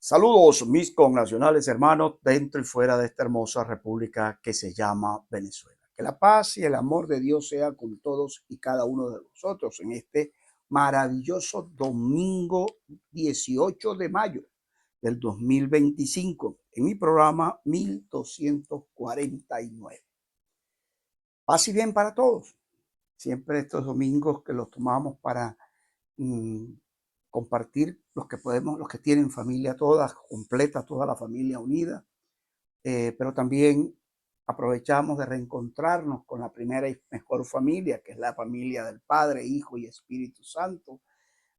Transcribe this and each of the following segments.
Saludos, mis connacionales hermanos, dentro y fuera de esta hermosa república que se llama Venezuela. Que la paz y el amor de Dios sea con todos y cada uno de nosotros en este maravilloso domingo 18 de mayo del 2025, en mi programa 1249. Paz y bien para todos. Siempre estos domingos que los tomamos para mm, compartir los que podemos, los que tienen familia toda, completa, toda la familia unida, pero también aprovechamos de reencontrarnos con la primera y mejor familia, que es la familia del Padre, Hijo y Espíritu Santo,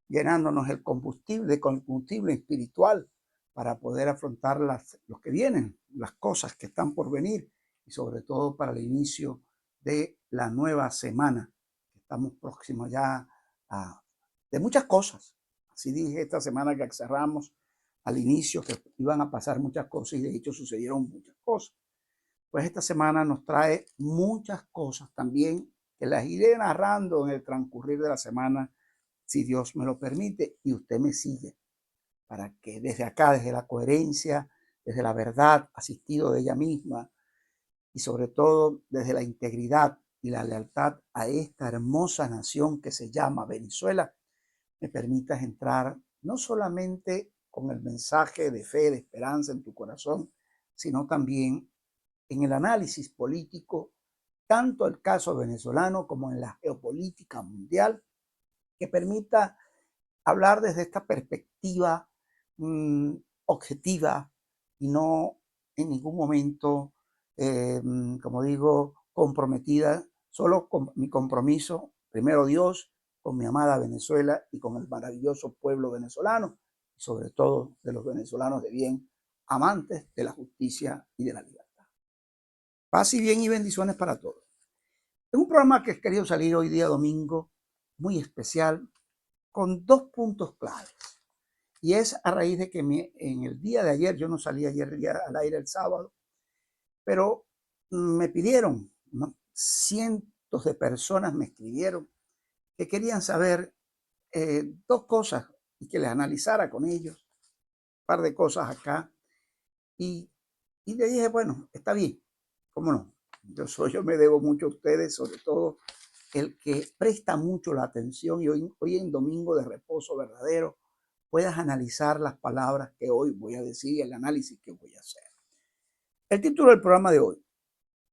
llenándonos el combustible espiritual para poder afrontar los que vienen, las cosas que están por venir y sobre todo para el inicio de la nueva semana. Estamos próximos ya de muchas cosas. Así dije esta semana que cerramos al inicio que iban a pasar muchas cosas y de hecho sucedieron muchas cosas. Pues esta semana nos trae muchas cosas también que las iré narrando en el transcurrir de la semana, si Dios me lo permite y usted me sigue, para que desde acá, desde la coherencia, desde la verdad, asistido de ella misma y sobre todo desde la integridad y la lealtad a esta hermosa nación que se llama Venezuela, me permitas entrar no solamente con el mensaje de fe, de esperanza en tu corazón, sino también en el análisis político, tanto el caso venezolano como en la geopolítica mundial, que permita hablar desde esta perspectiva mmm, objetiva y no en ningún momento, como digo, comprometida, solo con mi compromiso, primero Dios, con mi amada Venezuela y con el maravilloso pueblo venezolano, y sobre todo de los venezolanos de bien, amantes de la justicia y de la libertad. Paz y bien y bendiciones para todos. Es un programa que he querido salir hoy día domingo, muy especial, con dos puntos claves. Y es a raíz de que en el día de ayer, yo no salí ayer al aire el sábado, pero me pidieron, ¿no? Cientos de personas me escribieron que querían saber dos cosas y que les analizara con ellos, un par de cosas acá. Y, y le dije, bueno, está bien, ¿cómo no? Yo me debo mucho a ustedes, sobre todo el que presta mucho la atención y hoy en domingo de reposo verdadero puedas analizar las palabras que hoy voy a decir y el análisis que voy a hacer. El título del programa de hoy,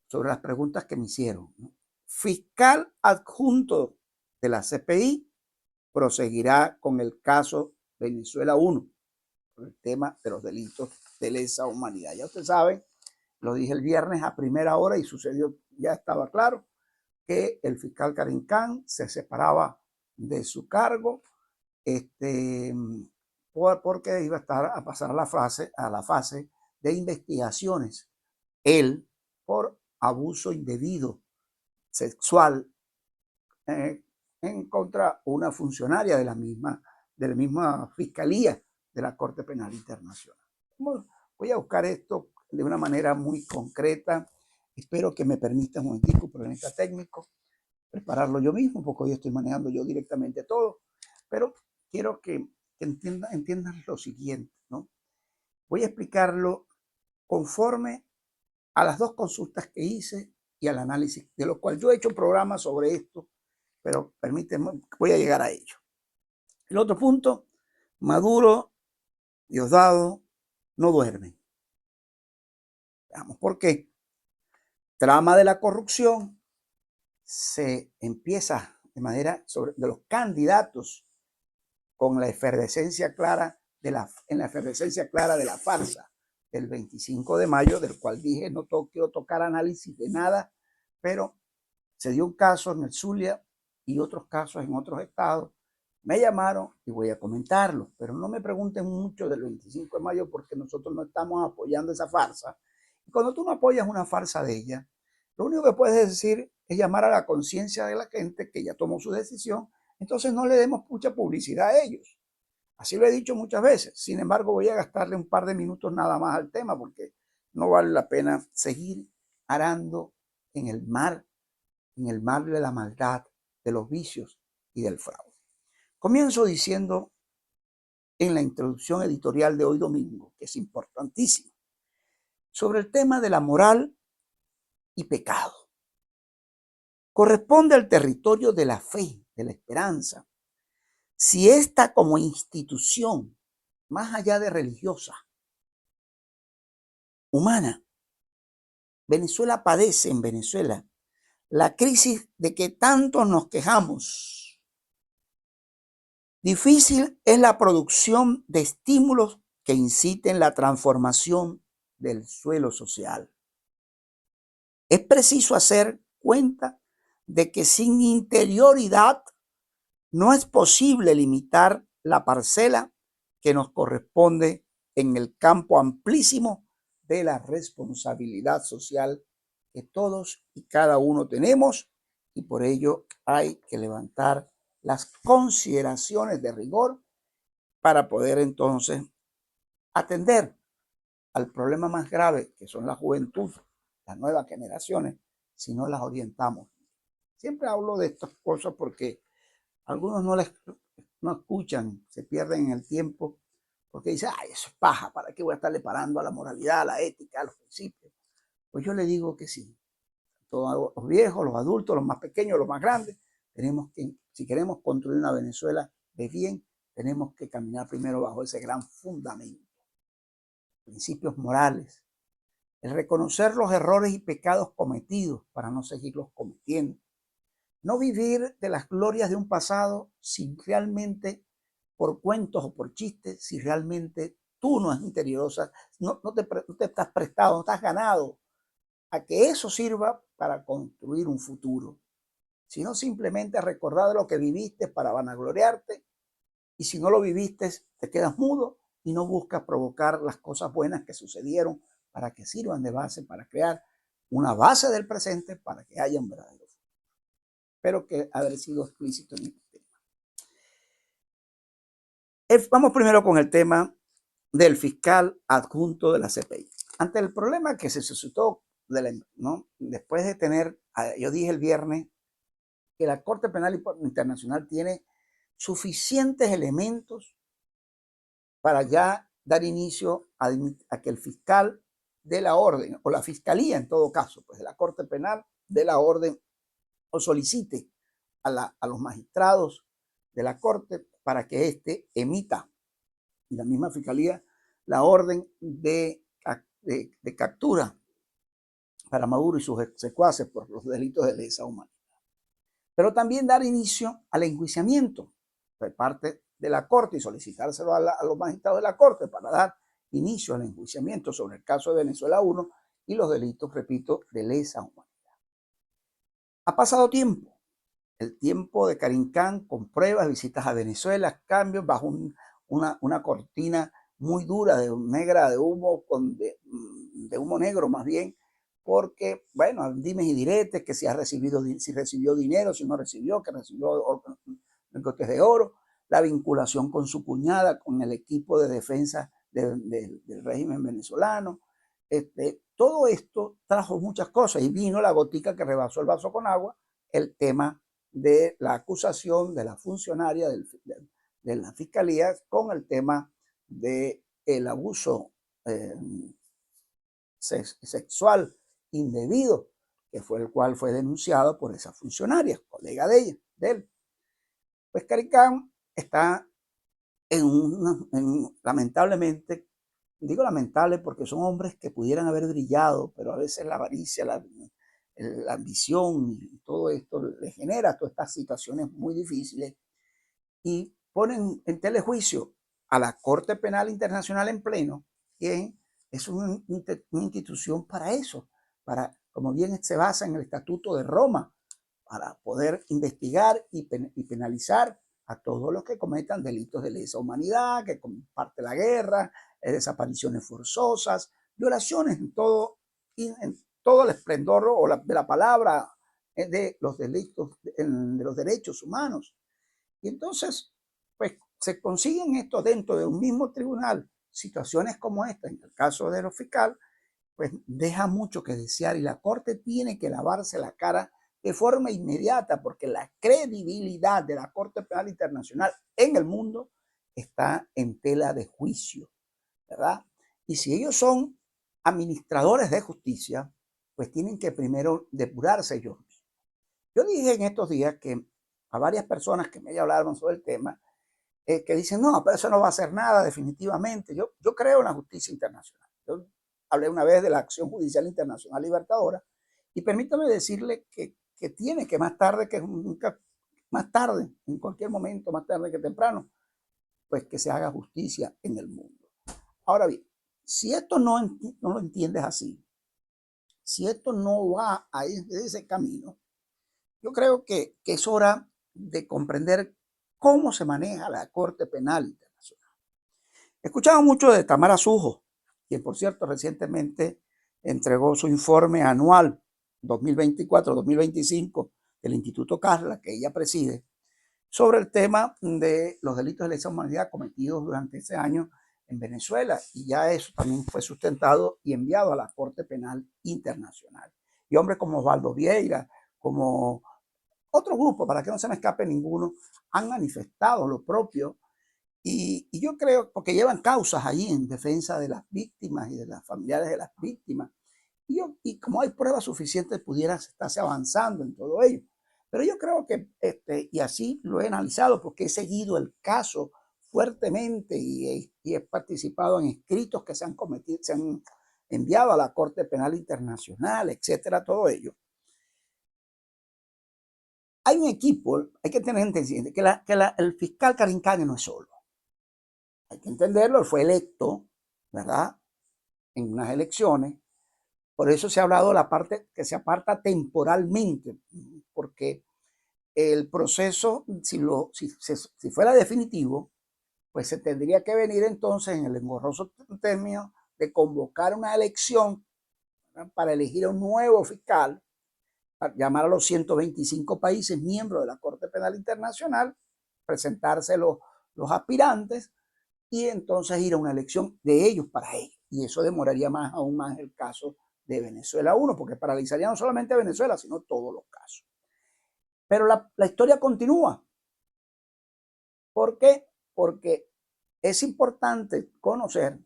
sobre las preguntas que me hicieron, ¿no? Fiscal adjunto de la CPI proseguirá con el caso Venezuela 1, por el tema de los delitos de lesa humanidad. Ya ustedes saben, lo dije el viernes a primera hora y sucedió, ya estaba claro, que el fiscal Karim Khan se separaba de su cargo porque iba a estar a pasar a la fase de investigaciones. Él, por abuso indebido sexual en contra una funcionaria de la misma fiscalía de la Corte Penal Internacional. Voy a buscar esto de una manera muy concreta. Espero que me permitan un momentico, problemita técnico, prepararlo yo mismo, porque hoy estoy manejando yo directamente todo, pero quiero que entiendan lo siguiente, ¿no? Voy a explicarlo conforme a las dos consultas que hice y al análisis, de lo cual yo he hecho programas sobre esto, pero permítanme, voy a llegar a ello. El otro punto, Maduro, Diosdado, no duermen. Veamos por qué. Trama de la corrupción se empieza de manera de los candidatos con la efervescencia clara en la efervescencia clara de la farsa del 25 de mayo, del cual dije no quiero tocar análisis de nada, pero se dio un caso en el Zulia y otros casos en otros estados. Me llamaron y voy a comentarlo, pero no me pregunten mucho del 25 de mayo porque nosotros no estamos apoyando esa farsa. Y cuando tú no apoyas una farsa de ella, lo único que puedes decir es llamar a la conciencia de la gente que ya tomó su decisión, entonces no le demos mucha publicidad a ellos. Así lo he dicho muchas veces. Sin embargo, voy a gastarle un par de minutos nada más al tema porque no vale la pena seguir arando en el mar de la maldad, de los vicios y del fraude. Comienzo diciendo en la introducción editorial de hoy domingo, que es importantísimo, sobre el tema de la moral y pecado. Corresponde al territorio de la fe, de la esperanza. Si esta como institución, más allá de religiosa, humana, Venezuela padece en Venezuela la crisis de que tanto nos quejamos. Difícil es la producción de estímulos que inciten la transformación del suelo social. Es preciso hacer cuenta de que sin interioridad no es posible limitar la parcela que nos corresponde en el campo amplísimo de la responsabilidad social que todos y cada uno tenemos, y por ello hay que levantar las consideraciones de rigor para poder entonces atender al problema más grave, que son la juventud, las nuevas generaciones, si no las orientamos. Siempre hablo de estas cosas porque algunos no escuchan, se pierden en el tiempo, porque dicen, ay, eso es paja, ¿para qué voy a estarle parando a la moralidad, a la ética, a los principios? Pues yo le digo que sí. Todos los viejos, los adultos, los más pequeños, los más grandes, tenemos que, si queremos construir una Venezuela de bien, tenemos que caminar primero bajo ese gran fundamento. Principios morales, el reconocer los errores y pecados cometidos para no seguirlos cometiendo. No vivir de las glorias de un pasado sin realmente, por cuentos o por chistes, si realmente tú no es interiorosa, no te estás prestado, no estás ganado a que eso sirva para construir un futuro, sino simplemente recordar de lo que viviste para vanagloriarte, y si no lo viviste, te quedas mudo y no buscas provocar las cosas buenas que sucedieron para que sirvan de base, para crear una base del presente para que haya un verdadero futuro. Espero que haber sido explícito en este tema. Vamos primero con el tema del fiscal adjunto de la CPI. Ante el problema que se suscitó después de tener, yo dije el viernes, que la Corte Penal Internacional tiene suficientes elementos para ya dar inicio a que el fiscal de la orden, o la fiscalía en todo caso, pues de la Corte Penal de la orden, o solicite a los magistrados de la Corte para que éste emita, y la misma fiscalía, la orden de captura para Maduro y sus secuaces por los delitos de lesa humanidad. Pero también dar inicio al enjuiciamiento de parte de la Corte y solicitárselo a los magistrados de la Corte para dar inicio al enjuiciamiento sobre el caso de Venezuela 1 y los delitos, repito, de lesa humanidad. Ha pasado tiempo, el tiempo de Karim Khan con pruebas, visitas a Venezuela, cambios bajo una cortina muy dura, negra, de humo, de humo negro más bien, porque, bueno, dimes y diretes, que si recibió dinero, si no recibió, que recibió lingotes de oro, la vinculación con su cuñada, con el equipo de defensa del régimen venezolano. Todo esto trajo muchas cosas y vino la gotica que rebasó el vaso con agua, el tema de la acusación de la funcionaria de la fiscalía con el tema del abuso sexual indebido, que fue el cual fue denunciado por esa funcionaria, colega de él. Pues Karim Khan está lamentablemente, digo lamentable porque son hombres que pudieran haber brillado, pero a veces la avaricia, la ambición y todo esto le genera todas estas situaciones muy difíciles y ponen en telejuicio a la Corte Penal Internacional en pleno, que es una institución para eso, para, como bien se basa en el Estatuto de Roma, para poder investigar y penalizar a todos los que cometan delitos de lesa humanidad, que comparten la guerra, desapariciones forzosas, violaciones en todo el esplendor de la palabra de los delitos, de los derechos humanos. Y entonces, pues se consiguen esto dentro de un mismo tribunal, situaciones como esta, en el caso de los fiscales, pues deja mucho que desear y la Corte tiene que lavarse la cara de forma inmediata porque la credibilidad de la Corte Penal Internacional en el mundo está en tela de juicio, ¿verdad? Y si ellos son administradores de justicia, pues tienen que primero depurarse ellos mismos. Yo dije en estos días que a varias personas que me hablaron sobre el tema, que dicen, no, pero eso no va a hacer nada definitivamente. Yo creo en la justicia internacional. Yo hablé una vez de la Acción Judicial Internacional Libertadora y permítame decirle que tiene que más tarde que nunca, más tarde, en cualquier momento, más tarde que temprano, pues que se haga justicia en el mundo. Ahora bien, si esto no lo entiendes así, si esto no va a ese camino, yo creo que es hora de comprender cómo se maneja la Corte Penal Internacional. He escuchado mucho de Tamara Sujo, quien por cierto recientemente entregó su informe anual 2024-2025 del Instituto Carla, que ella preside, sobre el tema de los delitos de lesa humanidad cometidos durante ese año en Venezuela. Y ya eso también fue sustentado y enviado a la Corte Penal Internacional. Y hombres como Osvaldo Vieira, como otro grupo, para que no se me escape ninguno, han manifestado lo propio. Y yo creo, porque llevan causas allí en defensa de las víctimas y de las familiares de las víctimas. Y como hay pruebas suficientes, pudiera estarse avanzando en todo ello. Pero yo creo que, y así lo he analizado, porque he seguido el caso fuertemente y he participado en escritos que se han cometido, se han enviado a la Corte Penal Internacional, etcétera, todo ello. Hay un equipo, hay que tener entendido que el fiscal Karim Khan no es solo. Hay que entenderlo, él fue electo, ¿verdad? En unas elecciones. Por eso se ha hablado de la parte que se aparta temporalmente, porque el proceso, si fuera definitivo, pues se tendría que venir entonces en el engorroso término de convocar una elección, ¿verdad?, para elegir a un nuevo fiscal, para llamar a los 125 países miembros de la Corte Penal Internacional, presentarse los aspirantes y entonces ir a una elección de ellos para ellos. Y eso demoraría aún más el caso de Venezuela 1, porque paralizaría no solamente a Venezuela, sino todos los casos. Pero la historia continúa. ¿Por qué? Porque es importante conocer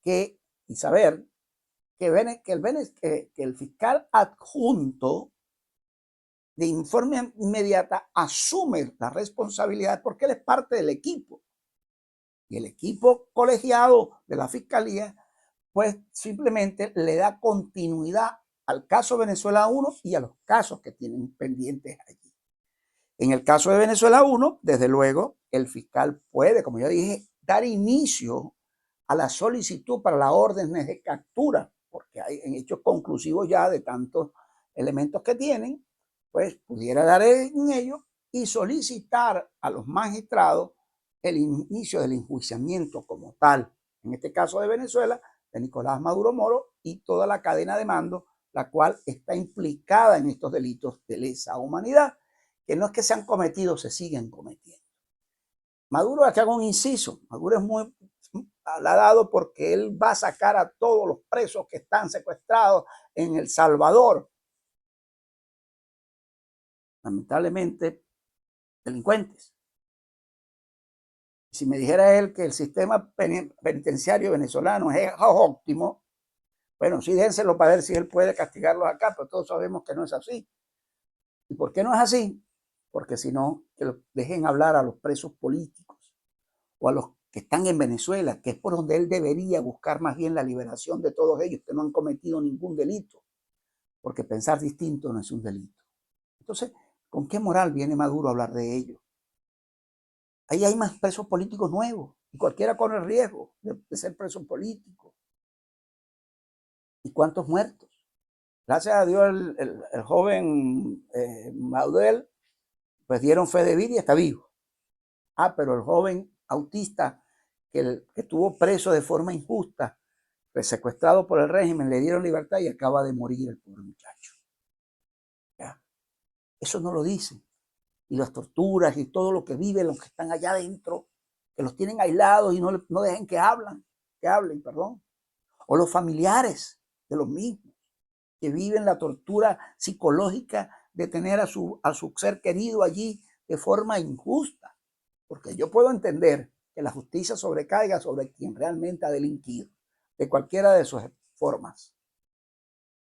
y saber que el fiscal adjunto de informe inmediata asume la responsabilidad porque él es parte del equipo. Y el equipo colegiado de la fiscalía, pues simplemente le da continuidad al caso Venezuela 1 y a los casos que tienen pendientes allí. En el caso de Venezuela 1, desde luego, el fiscal puede, como ya dije, dar inicio a la solicitud para las órdenes de captura, porque hay en hechos conclusivos ya de tantos elementos que tienen, pues pudiera dar en ello y solicitar a los magistrados el inicio del enjuiciamiento como tal, en este caso de Venezuela, de Nicolás Maduro Moro y toda la cadena de mando, la cual está implicada en estos delitos de lesa humanidad, que no es que se han cometido, se siguen cometiendo. Maduro, aquí hago un inciso, Maduro es muy dado porque él va a sacar a todos los presos que están secuestrados en El Salvador. Lamentablemente, delincuentes. Si me dijera él que el sistema penitenciario venezolano es óptimo, bueno, sí, dénselo para ver si él puede castigarlos acá, pero todos sabemos que no es así. ¿Y por qué no es así? Porque si no, que dejen hablar a los presos políticos o a los que están en Venezuela, que es por donde él debería buscar más bien la liberación de todos ellos que no han cometido ningún delito, porque pensar distinto no es un delito. Entonces, ¿con qué moral viene Maduro a hablar de ello? Ahí hay más presos políticos nuevos y cualquiera corre el riesgo de ser preso político. ¿Y cuántos muertos? Gracias a Dios el joven Maudel, pues dieron fe de vida y está vivo. Pero el joven autista que estuvo preso de forma injusta, pues secuestrado por el régimen, le dieron libertad y acaba de morir el pobre muchacho. ¿Ya? Eso no lo dicen. Y las torturas y todo lo que viven los que están allá adentro, que los tienen aislados y no dejen que hablen, perdón. O los familiares de los mismos, que viven la tortura psicológica de tener a su ser querido allí de forma injusta. porque yo puedo entender que la justicia sobrecaiga sobre quien realmente ha delinquido, de cualquiera de sus formas.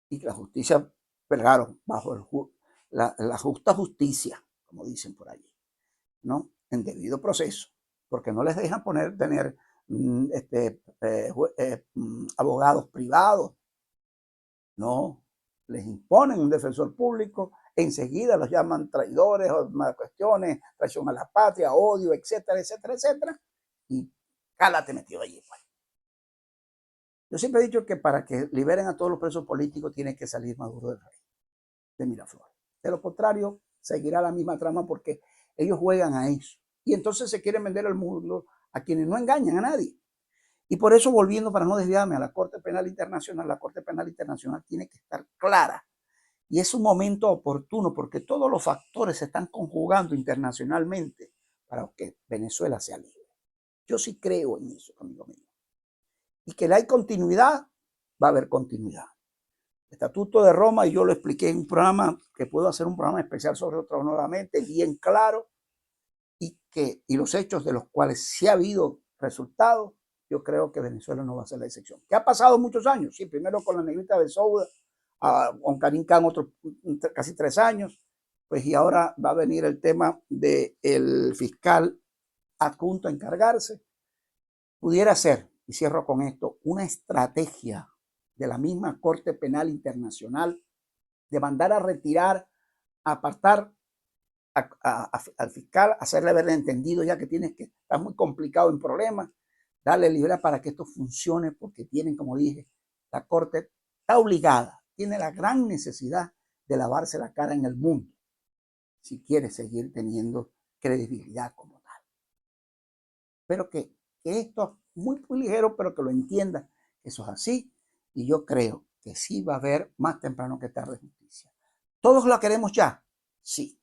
Y que la justicia, pero claro, bajo la justa justicia, como dicen por allí, ¿no? En debido proceso, porque no les dejan tener abogados privados, no, les imponen un defensor público, enseguida los llaman traidores o más cuestiones, traición a la patria, odio, etcétera, etcétera, etcétera, y cálate metido allí, pues. Yo siempre he dicho que para que liberen a todos los presos políticos tiene que salir Maduro del Rey, de Miraflores. De lo contrario, seguirá la misma trama porque ellos juegan a eso. Y entonces se quieren vender al mundo a quienes no engañan a nadie. Y por eso, volviendo para no desviarme a la Corte Penal Internacional, la Corte Penal Internacional tiene que estar clara. Y es un momento oportuno porque todos los factores se están conjugando internacionalmente para que Venezuela sea libre. Yo sí creo en eso, amigo mío. Y que hay continuidad, va a haber continuidad. Estatuto de Roma, y yo lo expliqué en un programa, que puedo hacer un programa especial sobre otro nuevamente, bien claro, y los hechos de los cuales sí ha habido resultados, yo creo que Venezuela no va a ser la excepción. Que ha pasado muchos años, sí, primero con la negrita de Souda, con Karim Khan otros casi 3 años, pues y ahora va a venir el tema del fiscal adjunto a encargarse. Pudiera ser, y cierro con esto, una estrategia de la misma Corte Penal Internacional de mandar a retirar, a apartar al fiscal, hacerle haberle entendido ya que tienes que estar muy complicado en problemas, darle libertad para que esto funcione, porque tienen, como dije, la Corte está obligada, tiene la gran necesidad de lavarse la cara en el mundo si quiere seguir teniendo credibilidad como tal. Pero que esto es muy, muy ligero, pero que lo entienda, eso es así, y yo creo que sí va a haber más temprano que tarde justicia. ¿Todos la queremos ya? Sí.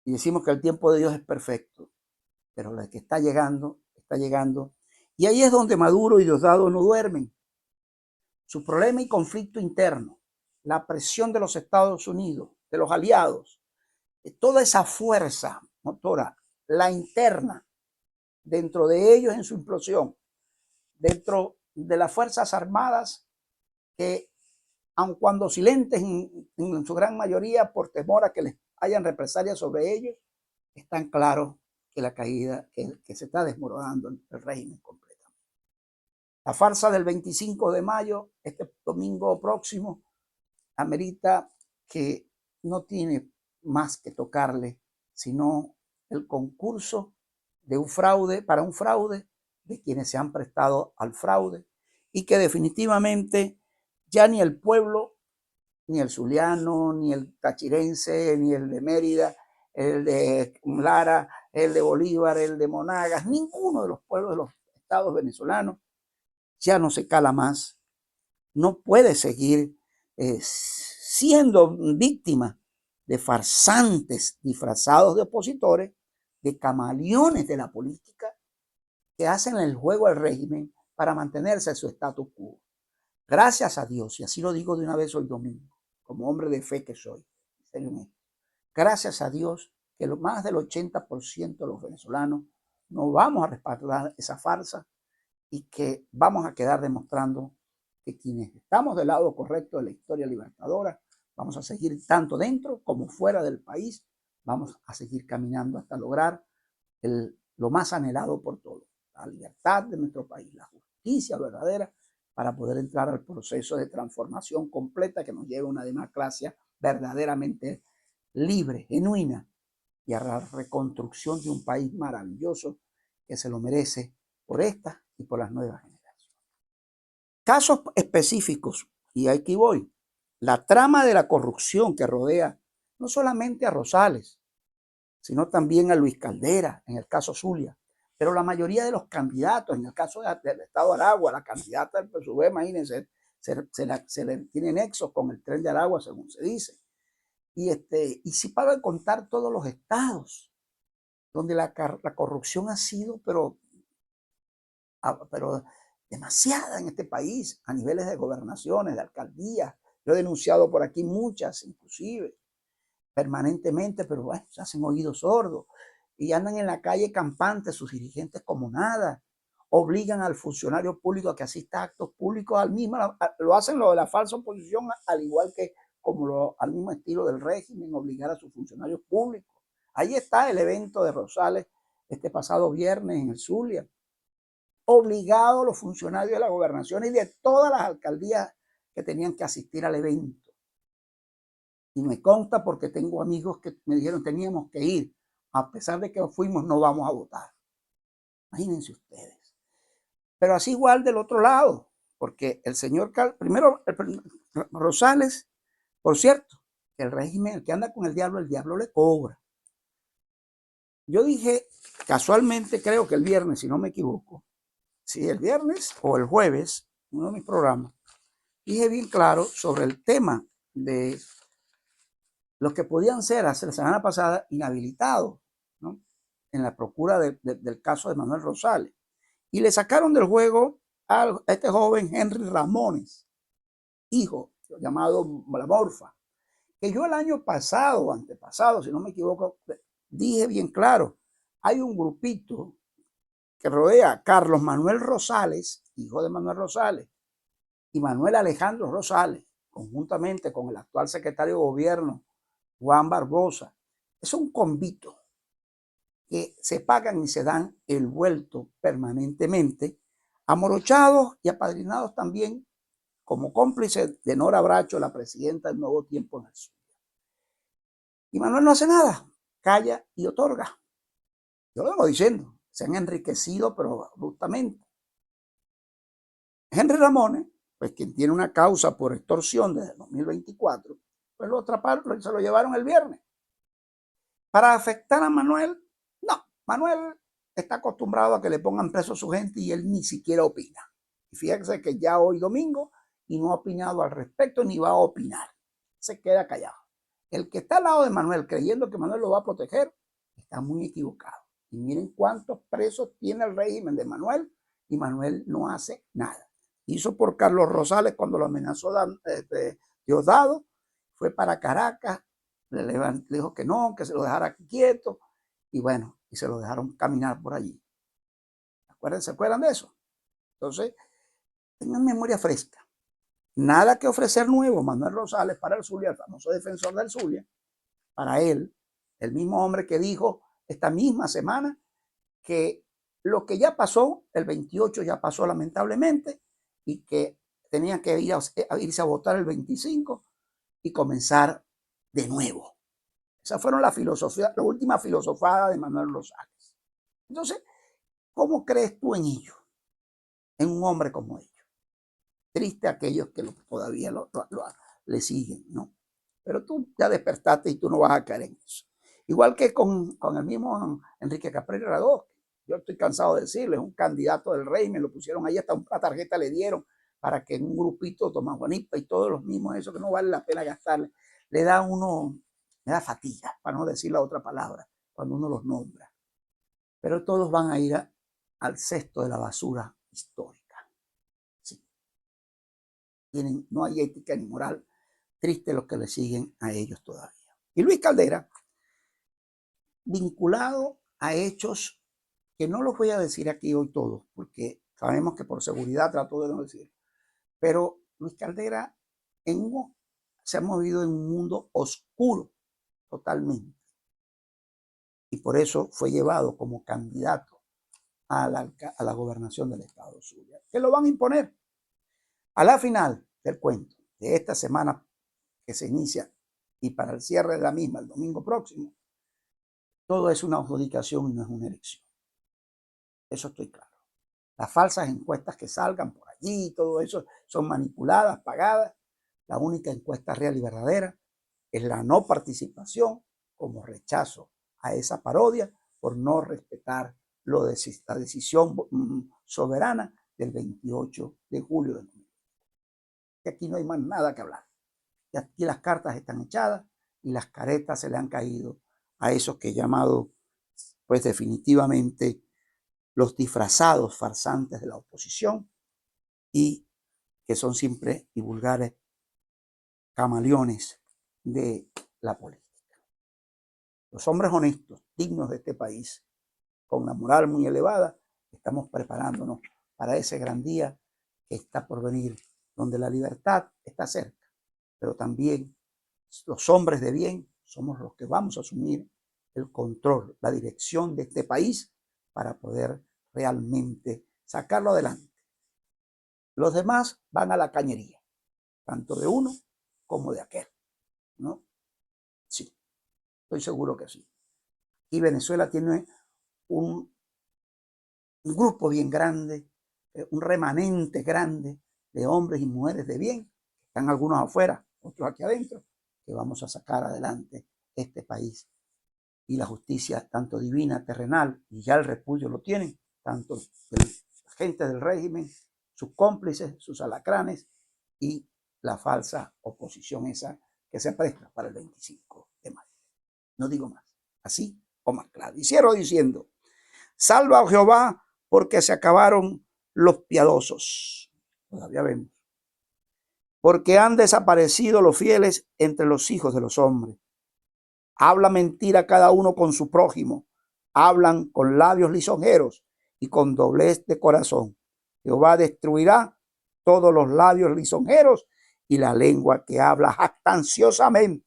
Y decimos que el tiempo de Dios es perfecto, pero la que está llegando, está llegando. Y ahí es donde Maduro y Diosdado no duermen. Su problema y conflicto interno, la presión de los Estados Unidos, de los aliados, de toda esa fuerza motora, la interna, dentro de ellos en su implosión, dentro de las Fuerzas Armadas, que aun cuando silentes en su gran mayoría por temor a que les hayan represalias sobre ellos, están claros que la caída, que se está desmoronando el régimen completamente. La farsa del 25 de mayo, este domingo próximo, amerita que no tiene más que tocarle, sino el concurso de un fraude, para un fraude, de quienes se han prestado al fraude, y que definitivamente ya ni el pueblo, ni el zuliano, ni el tachirense, ni el de Mérida, el de Lara, el de Bolívar, el de Monagas, ninguno de los pueblos de los estados venezolanos ya no se cala más, no puede seguir siendo víctima de farsantes disfrazados de opositores, de camaleones de la política que hacen el juego al régimen para mantenerse en su status quo. Gracias a Dios, y así lo digo de una vez hoy domingo, como hombre de fe que soy, gracias a Dios que más del 80% de los venezolanos no vamos a respaldar esa farsa y que vamos a quedar demostrando que quienes estamos del lado correcto de la historia libertadora, vamos a seguir tanto dentro como fuera del país, vamos a seguir caminando hasta lograr lo más anhelado por todos, la libertad de nuestro país, la justicia verdadera, para poder entrar al proceso de transformación completa que nos lleve a una democracia verdaderamente libre, genuina, y a la reconstrucción de un país maravilloso que se lo merece por esta y por las nuevas generaciones. Casos específicos, y aquí voy. La trama de la corrupción que rodea no solamente a Rosales, sino también a Luis Caldera, en el caso Zulia, pero la mayoría de los candidatos, en el caso del Estado de Aragua, la candidata del PSUV, imagínense, se le tiene nexo con el Tren de Aragua, según se dice. Y si para de contar todos los estados donde la corrupción ha sido, pero demasiada en este país, a niveles de gobernaciones, de alcaldías. Yo he denunciado por aquí muchas, inclusive, permanentemente, pero bueno, se hacen oídos sordos. y andan en la calle campantes sus dirigentes como nada. Obligan al funcionario público a que asista a actos públicos al mismo, lo hacen lo de la falsa oposición, al igual que al mismo estilo del régimen, obligar a sus funcionarios públicos. Ahí está el evento de Rosales este pasado viernes en el Zulia. Obligado a los funcionarios de la gobernación y de todas las alcaldías que tenían que asistir al evento. Y me consta porque tengo amigos que me dijeron teníamos que ir. A pesar de que fuimos, no vamos a votar. Imagínense ustedes. Pero así igual del otro lado, porque el señor, primero, Rosales, por cierto, el régimen, el que anda con el diablo le cobra. Yo dije, casualmente, creo que el viernes, si no me equivoco, si el viernes o el jueves, uno de mis programas, dije bien claro sobre el tema de los que podían ser hace la semana pasada inhabilitados, ¿no? En la procura del caso de Manuel Rosales. Y le sacaron del juego a este joven Henry Ramones, hijo, llamado La Morfa, que yo el año pasado, antepasado, si no me equivoco, dije bien claro, hay un grupito que rodea a Carlos Manuel Rosales, hijo de Manuel Rosales, y Manuel Alejandro Rosales, conjuntamente con el actual secretario de gobierno, Juan Barbosa. Es un convito que se pagan y se dan el vuelto permanentemente, amorochados y apadrinados también como cómplices de Nora Bracho, la presidenta del Nuevo Tiempo en el Sur. Y Manuel no hace nada, calla y otorga. Yo lo vengo diciendo, se han enriquecido, pero justamente. Henry Ramones, pues quien tiene una causa por extorsión desde el 2024, pues lo atraparon y se lo llevaron el viernes. Para afectar a Manuel, no, Manuel está acostumbrado a que le pongan preso a su gente y él ni siquiera opina. Y fíjense que ya hoy domingo y no ha opinado al respecto ni va a opinar. Se queda callado. El que está al lado de Manuel creyendo que Manuel lo va a proteger, está muy equivocado. Y miren cuántos presos tiene el régimen de Manuel y Manuel no hace nada. Hizo por Carlos Rosales cuando lo amenazó Diosdado, fue para Caracas, le dijo que no, que se lo dejara quieto y bueno, y se lo dejaron caminar por allí. ¿Se acuerdan de eso? Entonces, tengan memoria fresca. Nada que ofrecer nuevo, Manuel Rosales para el Zulia, el famoso defensor del Zulia, para él, el mismo hombre que dijo esta misma semana que lo que ya pasó, el 28 ya pasó lamentablemente, y que tenía que irse a votar el 25 y comenzar de nuevo. Esas fueron la última filosofada de Manuel Rosales. Entonces, ¿cómo crees tú en ellos? En un hombre como ellos. Triste aquellos que todavía le siguen, ¿no? Pero tú ya despertaste y tú no vas a caer en eso. Igual que con el mismo Enrique Capriles Radó. Yo estoy cansado de decirle, es un candidato del régimen, lo pusieron ahí, hasta una tarjeta le dieron para que en un grupito, Tomás Juanipa y todos los mismos, eso que no vale la pena gastarle, le da fatiga, para no decir la otra palabra, cuando uno los nombra. Pero todos van a ir al cesto de la basura histórica. Sí. No hay ética ni moral. Triste los que le siguen a ellos todavía. Y Luis Caldera, vinculado a hechos que no los voy a decir aquí hoy todos, porque sabemos que por seguridad trato de no decir, pero Luis Caldera se ha movido en un mundo oscuro totalmente. Y por eso fue llevado como candidato a la gobernación del estado Zulia, que lo van a imponer. A la final del cuento de esta semana que se inicia y para el cierre de la misma el domingo próximo, todo es una adjudicación y no es una elección. Eso estoy claro. Las falsas encuestas que salgan por allí, todo eso son manipuladas, pagadas. La única encuesta real y verdadera es la no participación como rechazo a esa parodia por no respetar la decisión soberana del 28 de julio de 2020. Y aquí no hay más nada que hablar. Y aquí las cartas están echadas y las caretas se le han caído a esos que he llamado, pues definitivamente, los disfrazados farsantes de la oposición y que son siempre y vulgares camaleones de la política. los hombres honestos, dignos de este país, con una moral muy elevada, estamos preparándonos para ese gran día que está por venir, donde la libertad está cerca, pero también los hombres de bien somos los que vamos a asumir el control, la dirección de este país para poder realmente sacarlo adelante. Los demás van a la cañería, tanto de uno como de aquel, ¿no? Sí, estoy seguro que sí. Y Venezuela tiene un grupo bien grande, un remanente grande de hombres y mujeres de bien. Están algunos afuera, otros aquí adentro, que vamos a sacar adelante este país. Y la justicia, tanto divina, terrenal, y ya el repudio lo tienen, tanto la gente del régimen, sus cómplices, sus alacranes y la falsa oposición esa que se presta para el 25 de mayo. No digo más, así o más claro. Y cierro diciendo, salva a Jehová porque se acabaron los piadosos. Todavía vemos. Porque han desaparecido los fieles entre los hijos de los hombres. Habla mentira cada uno con su prójimo. Hablan con labios lisonjeros y con doblez de corazón. Jehová destruirá todos los labios lisonjeros y la lengua que habla jactanciosamente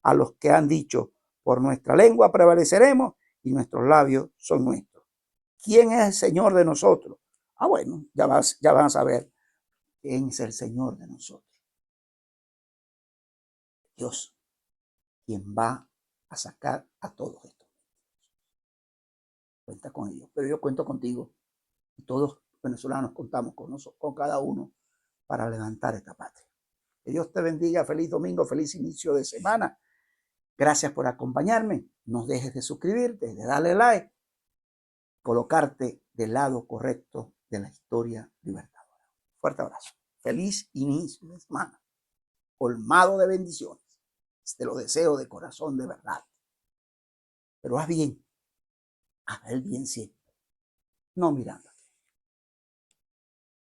a los que han dicho, por nuestra lengua prevaleceremos y nuestros labios son nuestros. ¿Quién es el Señor de nosotros? Bueno, ya van a saber quién es el Señor de nosotros. Dios, quien va a sacar a todos estos. Cuenta con ellos, pero yo cuento contigo. Y todos los venezolanos contamos con cada uno para levantar esta patria. Que Dios te bendiga. Feliz domingo, feliz inicio de semana. Gracias por acompañarme. No dejes de suscribirte, de darle like, colocarte del lado correcto de la historia libertadora. Fuerte abrazo. Feliz inicio de semana. Colmado de bendiciones. Te lo deseo de corazón, de verdad. Pero haz bien. Haz el bien siempre. No mirando.